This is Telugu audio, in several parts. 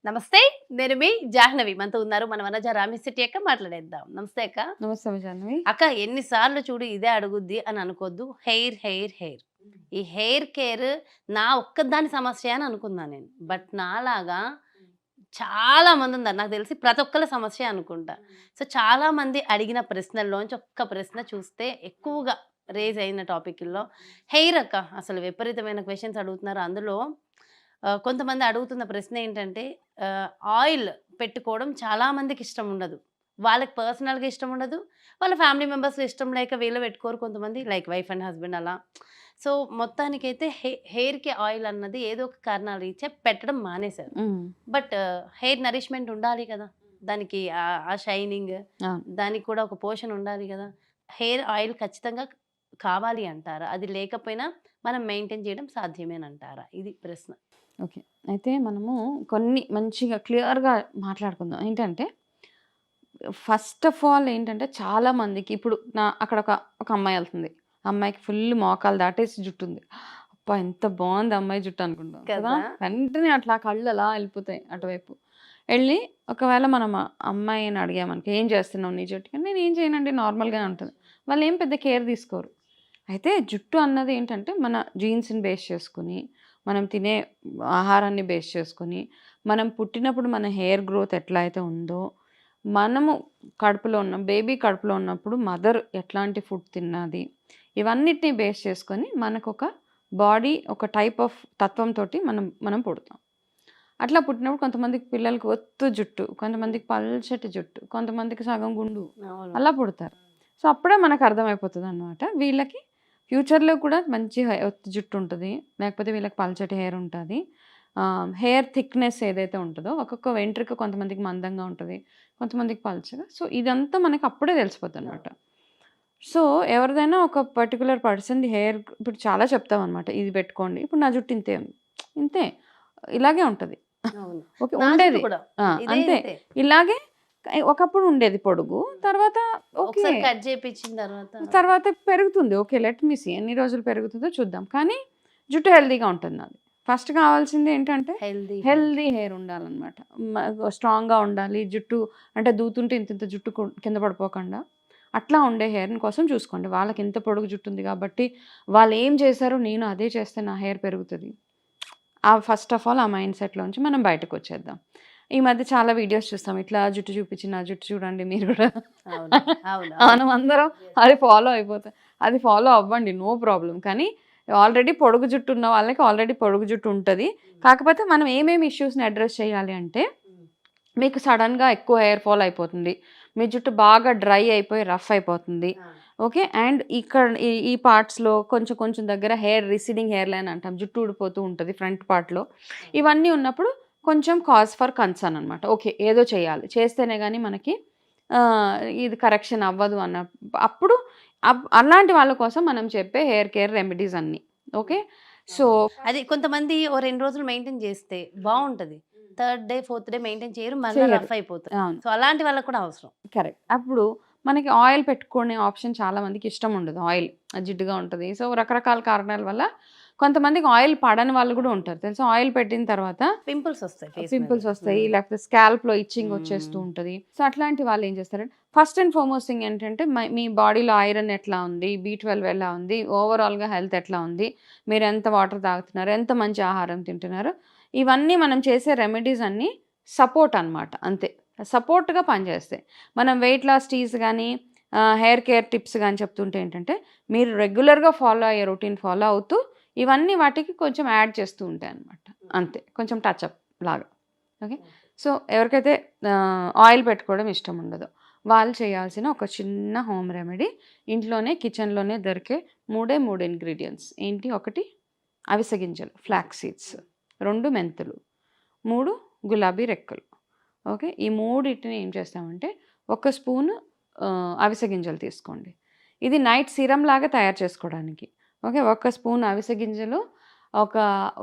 నమస్తే. నేను మీ జాహ్నవి. మనతో ఉన్నారు మన వనజ రామిశెట్టి అక్క. మాట్లాడేద్దాం. నమస్తే అక్క. నమస్తే జాహ్నవి. అక్క ఎన్ని సార్లు చూడు ఇదే అడుగుద్ది అని అనుకోద్దు. Hair, hair, hair. ఈ హెయిర్ కేర్ నా ఒక్కదాని సమస్య అని అనుకున్నా నేను. బట్ నాలాగా చాలా మందున్నారు. నాకు తెలిసి ప్రతి ఒక్కళ్ళ సమస్య అనుకుంటా. సో, చాలా మంది అడిగిన ప్రశ్నల్లోంచి ఒక్క ప్రశ్న చూస్తే ఎక్కువగా రేజ్ అయిన టాపిక్‌ల్లో హెయిర్ అక్క. అసలు విపరీతమైన క్వెషన్స్ అడుగుతున్నారు. అందులో కొంతమంది అడుగుతున్న ప్రశ్న ఏంటంటే ఆయిల్ పెట్టుకోవడం చాలా మందికి ఇష్టం ఉండదు. వాళ్ళకి పర్సనల్‌గా ఇష్టం ఉండదు. వాళ్ళ ఫ్యామిలీ మెంబర్స్‌లో ఇష్టం లేక వీళ్ళు పెట్టుకోరు కొంతమంది. లైక్ వైఫ్ అండ్ హస్బెండ్ అలా. సో, మొత్తానికైతే హెయిర్‌కి ఆయిల్ అన్నది ఏదో ఒక కారణాల రీత్యా పెట్టడం మానేశారు. బట్ హెయిర్ నరిష్మెంట్ ఉండాలి కదా! దానికి ఆ షైనింగ్, అవును. దానికి కూడా ఒక పోషణ ఉండాలి కదా! హెయిర్ ఆయిల్ ఖచ్చితంగా కావాలి అంటారా? అది లేకపోయినా మనం మెయింటైన్ చేయడం సాధ్యమేనంటారా? ఇది ప్రశ్న. ఓకే. అయితే మనము కొన్ని మంచిగా క్లియర్‌గా మాట్లాడుకుందాం. ఏంటంటే, ఫస్ట్ ఆఫ్ ఆల్ ఏంటంటే, చాలా మందికి ఇప్పుడు అక్కడ ఒక అమ్మాయి ఎళ్తుంది. అమ్మాయికి ఫుల్ మోకాలు దాటేసి జుట్టుంది. అబ్బా! ఎంత బావుంది అమ్మాయి జుట్టు అనుకుంటాం కదా! కదా! వెంటనే అట్లా కళ్ళు అలా ఎళ్ళిపోతాయి అటువైపు. ఎళ్ళి ఒకవేళ మనం ఆ అమ్మాయిని అడిగామనుకో, "ఏం చేస్తున్నావు నీ జుట్టుకి?" "నేనేం చేయనండి నార్మల్‌గానే ఉంటది." వాళ్ళేం పెద్ద కేర్ తీసుకోరు. అయితే జుట్టు అన్నది ఏంటంటే, మన జీన్స్‌ని బేస్ చేసుకొని, మనం తినే ఆహారాన్ని బేస్ చేసుకొని, మనం పుట్టినప్పుడు మన హెయిర్ గ్రోత్ ఎట్లా అయితే ఉందో, మనము కడుపులో ఉన్న బేబీ కడుపులో ఉన్నప్పుడు మదర్ ఎట్లాంటి ఫుడ్ తిన్నది, ఇవన్నిటిని బేస్ చేసుకొని మనకొక బాడీ ఒక టైప్ ఆఫ్ తత్వంతోటి మనం పుడతాం. అట్లా పుట్టినప్పుడు కొంతమందికి పిల్లలకి ఒత్తు జుట్టు, కొంతమందికి పల్చటి జుట్టు, కొంతమందికి సగం గుండు అవును. అలా పుడతారు. సో, అప్పుడే మనకు అర్థమైపోతదనమాట. వీళ్ళకి ఫ్యూచర్‌లో కూడా మంచి ఒత్తు జుట్టు ఉంటది. లేకపోతే వీళ్ళకి పల్చటి హెయిర్ ఉంటది. హెయిర్ థిక్‌నెస్ ఏదైతే ఉంటదో ఒక్కొక్క వెంట్రుక కొంతమందికి మందంగా ఉంటది. కొంతమందికి పల్చగా. సో, ఇదంతా మనకి అప్పుడే తెలిసిపోద్దనమాట. సో, ఎవరిదైనా ఒక పర్టిక్యులర్ పర్సన్‌ది హెయిర్ ఇప్పుడు చాలా చెప్తామనమాట. ఇది పెట్టుకోండి. ఇప్పుడు నా జుట్టు ఇంతే ఉంది. ఇంతే. ఇలాగే ఉంటది. అవును. ఓకే. నా జుట్టు ఉండేది. కూడా. ఆ! ఇదే అంతే. ఇంతే. ఇలాగే ఒకప్పుడు ఉండేది పొడుగు. తర్వాత ఓకే. ఒకసారి కట్ చేపిచ్చిన తర్వాత తర్వాత పెరుగుతుంది. ఓకే. లెట్ మీ సీ ఎన్ని రోజులు పెరుగుతుందో చూద్దాం. కానీ జుట్టు హెల్తీగా ఉంటుంది నాది. ఫస్ట్ కావాల్సింది ఏంటంటే హెల్తీ హెయిర్. హెల్తీ హెయిర్ ఉండాలనమాట. స్ట్రాంగ్‌గా ఉండాలి. జుట్టు అంటే దూతుంటే ఇంతింత జుట్టు కింద పడిపోకుండా అట్లా ఉండే హెయిర్‌ని కోసం చూసుకోండి. వాళ్ళకి ఇంత పొడుగు జుట్టు ఉంది కాబట్టి వాళ్ళు ఏం చేశారో నేను అదే చేస్తే నా హెయిర్ పెరుగుతది. ఫస్ట్ ఆఫ్ ఆల్ ఆ మైండ్ సెట్‌లోంచి మనం బయటకొచ్చేద్దాం. ఈ మధ్య చాలా వీడియోస్ చూస్తాం. ఇట్లా జుట్టు చూపించి నా జుట్టు చూడండి మీరు కూడా. అవును. అవును. అవును. మనం అందరం అది ఫాలో అయిపోతాం. అది ఫాలో అవ్వండి. No problem. కానీ ఆల్రెడీ పొడుగు జుట్టు ఉన్న వాళ్ళకి ఆల్రెడీ పొడుగు జుట్టు ఉంటది. కాకపోతే మనం ఏమేమి ఇష్యూస్‌ని అడ్రెస్ చేయాలి అంటే, మీకు సడెన్‌గా ఎక్కువ హెయిర్ ఫాల్ అయిపోతుంది. మీ జుట్టు బాగా డ్రై అయిపోయి రఫ్ అయిపోతుంది. ఓకే. అండ్ ఇక్కడ ఈ పార్ట్స్‌లో కొంచెం కొంచెం దగ్గర హెయిర్ రిసీడింగ్ హెయిర్ లైన్ అంటాం. జుట్టు ఊడిపోతూ ఉంటది ఫ్రంట్ పార్ట్‌లో. ఇవన్నీ ఉన్నప్పుడు కొంచెం కాజ్ ఫర్ కన్సర్న్ అనమాట. ఓకే. ఏదో చేయాలి. చేస్తేనే గాని మనకి ఇది కరెక్షన్ అవ్వదు అప్పుడు అలాంటి వాళ్ళ కోసం మనం చెప్పే హెయిర్ కేర్ రెమెడీస్ అన్నీ. ఓకే. సో, అది కొంతమంది ఓ 2 రోజులు మెయింటైన్ చేస్తే బావుంటది. Third day, fourth day maintain చేయరు. మళ్ళా చెయ్యరు. రఫ్ అయిపోతది. అవును. సో, అలాంటి వాళ్ళకి కూడా అవసరం. కరెక్ట్. అప్పుడు మనకి ఆయిల్ పెట్టుకునే ఆప్షన్ చాలా మందికి ఇష్టం ఉండదు ఆయిల్. జిడ్డుగా ఉంటది. సో, రకరకాల కారణాల వల్ల కొంతమందికి ఆయిల్ పడని వాళ్ళు గూడా ఉంటారు తెలుసా? ఆయిల్ పెట్టిన తర్వాత పింపుల్స్ వస్తాయి ఫేస్ మీద. పింపుల్స్ వస్తాయి. లేకపోతే స్కాల్ప్‌లో ఇచ్చింగ్ వచ్చేస్తూ ఉంటది. సో, అట్లాంటి వాళ్ళు ఏం చేస్తారంటే ఫస్ట్ అండ్ ఫార్మోస్ట్ థింగ్ ఏంటంటే మీ బాడీలో ఐరన్ ఎట్లా ఉంది? బి12 ఎలా ఉంది? ఓవరాల్‌గా హెల్త్ ఎట్లా ఉంది? మీరు ఎంత వాటర్ తాగుతున్నారు? ఎంత మంచి ఆహారం తింటున్నారు? ఇవన్నీ మనం చేసే రెమెడీస్ అన్నీ సపోర్ట్ అనమాట అంతే. సపోర్ట్‌గా పనిచేస్తాయి. మనం వెయిట్ లాస్ టీస్ గానీ, హెయిర్ కేర్ టిప్స్ గానీ చెప్తుంటే ఏంటంటే, మీరు రెగ్యులర్‌గా ఫాలో అయ్యే రొటీన్ ఫాలో అవుతూ, ఇవన్నీ వాటికి కొంచెం యాడ్ చేస్తూ ఉంటాయన్నమాట. అంతే. కొంచెం టచప్ లాగా. ఓకే. సో, ఎవరికైతే ఆయిల్ పెట్టుకోవడం ఇష్టం ఉండదో, వాళ్ళు చేయాల్సిన ఒక చిన్న హోమ్ రెమెడీ ఇంట్లోనే కిచెన్‌లోనే దొరికే 3 ఇంగ్రీడియెంట్స్. ఏంటి? 1 అవిసె గింజలు ఫ్లాక్స్ సీడ్స్, 2 మెంతులు, 3 గులాబీ రెక్కలు. ఓకే. ఈ మూడిటిని ఏం చేస్తామంటే, ఒక స్పూను అవిసె గింజలు తీసుకోండి. ఇది నైట్ సీరమ్ లాగా తయారు చేసుకోవడానికి. ఓకే. ఒక స్పూన్ అవిసె గింజలు, ఒక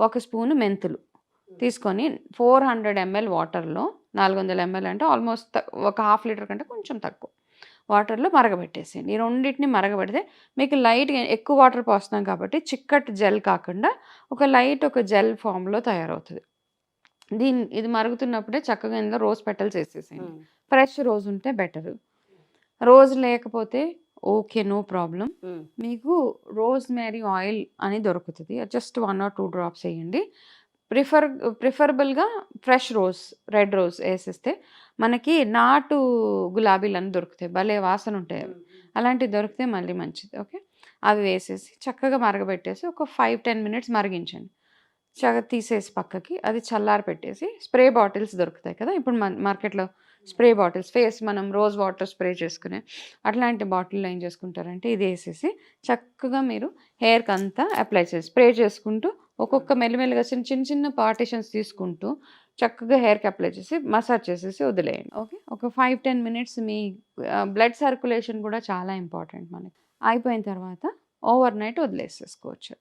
ఒక స్పూను మెంతులు తీసుకొని 400 ఎంఎల్ వాటర్‌లో 400 ఎంఎల్ అంటే ఆల్మోస్ట్ ఒక హాఫ్ లీటర్ కంటే కొంచెం తక్కువ వాటర్‌లో మరగబెట్టేసేయండి. ఈ రెండిటిని మరగబెడితే మీకు లైట్‌గా ఎక్కువ వాటర్ పోస్తున్నాం కాబట్టి చిక్కటి జెల్ కాకుండా ఒక జెల్ ఫామ్‌లో తయారవుతది. ఇది మరుగుతున్నప్పుడే చక్కగా ఇందులో రోజ్ పెటల్స్ వేసేసేయండి. ఫ్రెష్ రోజ్ ఉంటే బెటర్. రోజ్ లేకపోతే ఓకే, నో ప్రాబ్లం. మీకు రోజ్ మేరీ ఆయిల్ అని దొరుకుతుంది. జస్ట్ 1 or 2 డ్రాప్స్ వేయండి. ప్రిఫరబుల్గా ఫ్రెష్ రోజ్, రెడ్ రోజ్ వేసేస్తే మనకి నాటు గులాబీలు దొరుకుతాయి, భలే వాసన ఉంటాయి అవి. అలాంటివి దొరికితే మళ్ళీ మంచిది. ఓకే, అవి వేసేసి చక్కగా మరగబెట్టేసి ఒక 5-10 మినిట్స్ మరిగించండి. చక్కగా తీసేసి పక్కకి అది చల్లారి పెట్టేసి స్ప్రే బాటిల్స్ దొరుకుతాయి కదా ఇప్పుడు మార్కెట్లో, స్ప్రే బాటిల్స్, ఫేస్ మనం రోజ్ వాటర్ స్ప్రే చేసుకునే అట్లాంటి బాటిల్లో ఏం చేసుకుంటారంటే ఇది వేసేసి చక్కగా మీరు హెయిర్కి అంతా అప్లై చేసి స్ప్రే చేసుకుంటూ ఒక్కొక్క మెల్లిమెల్లిగా చిన్న చిన్న పార్టిషన్స్ తీసుకుంటూ చక్కగా హెయిర్కి అప్లై చేసి మసాజ్ చేసేసి వదిలేయండి. ఓకే, ఒక 5-10 మినిట్స్. మీ బ్లడ్ సర్క్యులేషన్ కూడా చాలా ఇంపార్టెంట్ మనకి. అయిపోయిన తర్వాత ఓవర్ నైట్ వదిలేసేసుకోవచ్చు.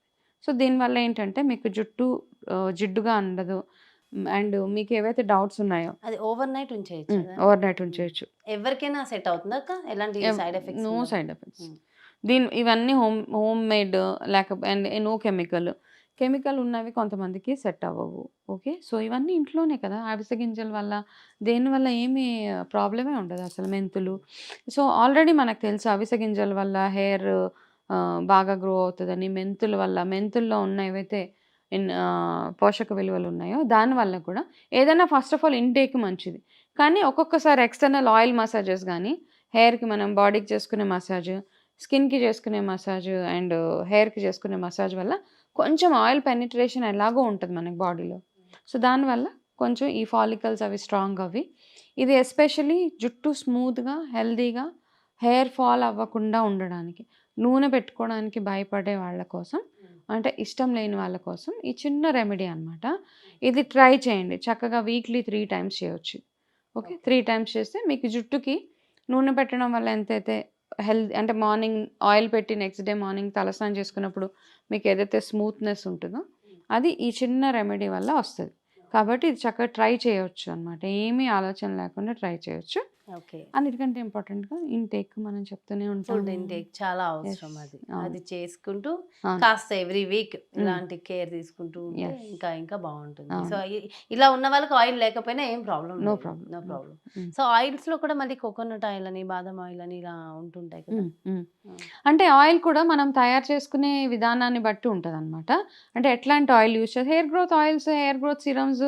సో దీనివల్ల ఏంటంటే మీకు జుట్టు జిడ్డుగా ఉండదు. అండ్ మీకు ఏవైతే డౌట్స్ ఉన్నాయో అది ఓవర్ నైట్ ఉంచేయచ్చు. ఓవర్ నైట్ ఉంచేయచ్చు. ఎవరికైనా సెట్ అవుతుందా అక్క? ఎలాంటి side effects? No side effects. ఇవన్నీ హోమ్ మేడ్, లేకపోతే నో కెమికల్ ఉన్నవి కొంతమందికి సెట్ అవ్వవు. ఓకే, సో ఇవన్నీ ఇంట్లోనే కదా, అవిసె గింజల వల్ల దేనివల్ల ఏమీ ప్రాబ్లమే ఉండదు అసలు. మెంతులు, సో ఆల్రెడీ మనకు తెలుసు అవిసె గింజల వల్ల హెయిర్ బాగా గ్రో అవుతుందని. మెంతుల వల్ల, మెంతుల్లో ఉన్న ఏవైతే పోషక విలువలు ఉన్నాయో దానివల్ల కూడా ఏదైనా ఫస్ట్ ఆఫ్ ఆల్ ఇంటేక్ మంచిది. కానీ ఒక్కొక్కసారి ఎక్స్టర్నల్ ఆయిల్ మసాజెస్ కానీ, హెయిర్కి మనం బాడీకి చేసుకునే మసాజ్, స్కిన్కి చేసుకునే మసాజ్ అండ్ హెయిర్కి చేసుకునే మసాజ్ వల్ల కొంచెం ఆయిల్ పెనిట్రేషన్ ఎలాగో ఉంటుంది మనకి బాడీలో. సో దానివల్ల కొంచెం ఈ ఫాలికల్స్ అవి స్ట్రాంగ్ అవి. ఇది ఎస్పెషలీ జుట్టు స్మూత్గా, హెల్దీగా, హెయిర్ ఫాల్ అవ్వకుండా ఉండడానికి, నూనె పెట్టుకోవడానికి భయపడే వాళ్ళ కోసం, అంటే ఇష్టం లేని వాళ్ళ కోసం ఈ చిన్న రెమెడీ అనమాట. ఇది ట్రై చేయండి. చక్కగా వీక్లీ 3 times చేయొచ్చు. ఓకే, 3 times చేస్తే మీకు జుట్టుకి నూనె పెట్టడం వల్ల ఎంతైతే హెల్త్, అంటే మార్నింగ్ ఆయిల్ పెట్టి నెక్స్ట్ డే మార్నింగ్ తలస్నానం చేసుకున్నప్పుడు మీకు ఏదైతే స్మూత్నెస్ ఉంటుందో అది ఈ చిన్న రెమెడీ వల్ల వస్తుంది. కాబట్టి ఇది చక్కగా ట్రై చేయొచ్చు అనమాట. ఏమీ ఆలోచన లేకుండా ట్రై చేయొచ్చు. ఓకే, అన్నిటికంటే ఇంపార్టెంట్గా ఇంటేక్ మనం చెప్తూనే ఉంటాం. ఫుడ్ ఇంటేక్ చాలా అవసరం. అది అవును. చేసుకుంటూ అవును. కాస్త ఎవ్రీ వీక్ ఇలాంటి కేర్ తీసుకుంటూ ఉంటే ఇంకా బాగుంటుంది. సో ఇలా ఉన్న వాళ్ళకి ఆయిల్ లేకపోయినా ఏం problem, no no problem. Problem. So oils లో కూడా మళ్ళీ కోకోనట్ ఆయిల్ అని, బాదం ఆయిల్ అని ఇలా ఉంటుంటాయి కదా. అంటే ఆయిల్ కూడా మనం తయారు చేసుకునే విధానాన్ని బట్టి ఉంటుంది అనమాట. అంటే ఎట్లాంటి ఆయిల్ యూజ్ చేస్తే, hair growth oils, hair growth serums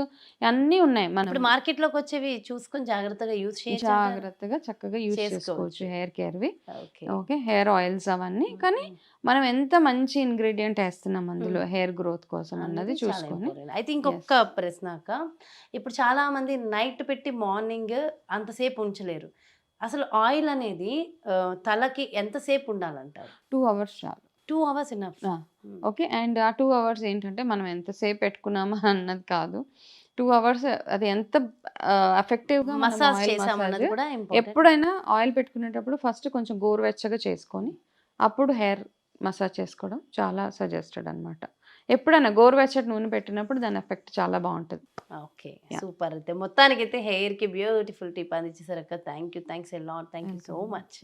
అన్నీ ఉన్నాయి. మనం ఇప్పుడు మార్కెట్ లోకి వచ్చేవి చూసుకొని జాగ్రత్తగా యూజ్ చేయొచ్చు, జాగ్రత్తగా చక్కగా యూజ్ చేసుకోవచ్చు హెయిర్ కేర్వి. ఓకే, ఓకే, హెయిర్ ఆయిల్స్ అవన్నీ. కానీ మనం ఎంత మంచి ఇంగ్రీడియంట్ వేస్తున్నాం అందులో హెయిర్ గ్రోత్ కోసం అన్నది చూసుకొని. అయితే ఇంకొక ప్రశ్న అక్క, ఇప్పుడు చాలా మంది నైట్ పెట్టి మార్నింగ్ అంతసేపు ఉంచలేరు. అసలు ఆయిల్ అనేది తలకి ఎంతసేపు ఉండాలంటారు? 2 hours చాలు. 2 hours ఇనఫ్. ఓకే, అండ్ ఆ 2 hours ఏంటంటే మనం ఎంతసేపు పెట్టుకున్నామా అన్నది కాదు. 2 hours అది ఎంత ఎఫెక్టివ్గా మసాజ్ చేసామన్నది కూడా ఇంపార్టెంట్. ఎప్పుడైనా ఆయిల్ పెట్టుకునేటప్పుడు ఫస్ట్ కొంచెం గోరువెచ్చగా చేసుకొని అప్పుడు హెయిర్ మసాజ్ చేసుకోవడం చాలా సజెస్టెడ్ అనమాట. ఎప్పుడైనా గోరువెచ్చటి నూనె పెట్టినప్పుడు దాని ఎఫెక్ట్ చాలా బాగుంటుంది. Okay, super. అయితే మొత్తానికి అయితే హెయిర్ కి బ్యూటిఫుల్ టిప్ అందించేసారు అక్క. Thanks a lot, thank you so much.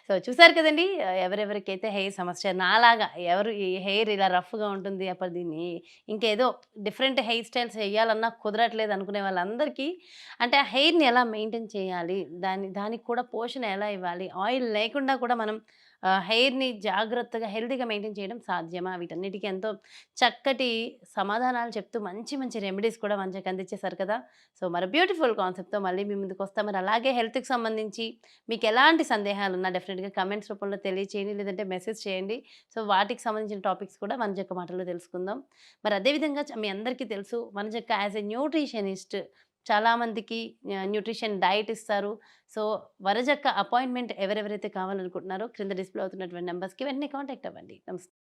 So చూసారు కదండి, ఎవరెవరికైతే హెయిర్ సమస్య నాలాగా, ఎవరు ఈ హెయిర్ ఇలా రఫ్గా ఉంటుంది, అప్పుడు దీన్ని ఇంకేదో డిఫరెంట్ హెయిర్ స్టైల్స్ వేయాలన్నా కుదరట్లేదు అనుకునే వాళ్ళందరికీ, అంటే ఆ హెయిర్ని ఎలా మెయింటైన్ చేయాలి, దానికి కూడా పోషణ ఎలా ఇవ్వాలి, ఆయిల్ లేకుండా కూడా మనం హెయిర్ని జాగ్రత్తగా హెల్తీగా మెయింటైన్ చేయడం సాధ్యమా, వీటన్నిటికీ ఎంతో చక్కటి సమాధానాలు చెప్తూ మంచి మంచి రెమెడీస్ కూడా మంచిగా అందించేశారు కదా. సో మరి బ్యూటిఫుల్ కాన్సెప్ట్తో మళ్ళీ మీ ముందుకు వస్తాం. మరి అలాగే హెల్త్కి సంబంధించి మీకు ఎలాంటి సందేహాలు ఉన్నా డెఫినెట్గా కమెంట్స్ రూపంలో తెలియచేయండి, లేదంటే మెసేజ్ చేయండి. సో వాటికి సంబంధించిన టాపిక్స్ కూడా వనజక్క మాటల్లో తెలుసుకుందాం. మరి అదేవిధంగా మీ అందరికీ తెలుసు, వనజక్క యాజ్ ఎ న్యూట్రిషనిస్ట్ చాలామందికి న్యూట్రిషన్ డైట్ ఇస్తారు. సో వనజక్క అపాయింట్మెంట్ ఎవరెవరైతే కావాలనుకుంటున్నారో క్రింద డిస్ప్లే అవుతున్నటువంటి నెంబర్స్కి వెంటనే కాంటాక్ట్ అవ్వండి. నమస్తే.